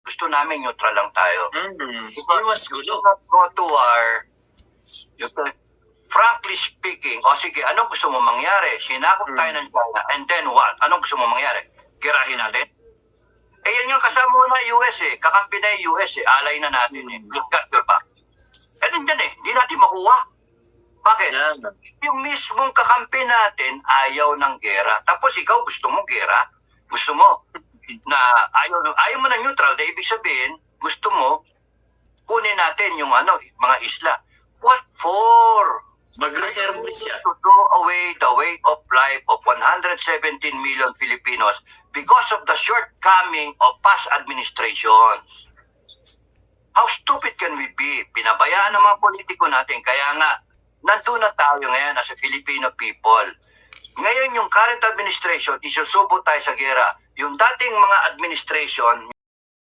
Gusto namin neutral lang tayo. Iwas gulo. Not go to war. Frankly speaking, o sige, anong gusto mo mangyari? Sinakop tayo ng China, and then what? Anong gusto mo mangyari? Girahin natin? Eh, yan yung kasama na US eh. Kakampi na yung US eh. Alay na natin eh. You got your back. Eh, nandiyan eh. Hindi natin makuha. Bakit? Yung mismong kakampi natin ayaw ng gera. Tapos ikaw gusto mo gera? Gusto mo na ayaw mo na neutral. Dahil ibig sabihin, gusto mo kunin natin yung mga isla. What for? Mag-reserve siya. To throw away the way of life of 117 million Filipinos because of the shortcoming of past administrations. How stupid can we be? Pinabayaan ng mga politiko natin. Kaya nga, nandun na tayo ngayon as a Filipino people. Ngayon yung current administration, isusubo tayo sa gera. Yung dating mga administration,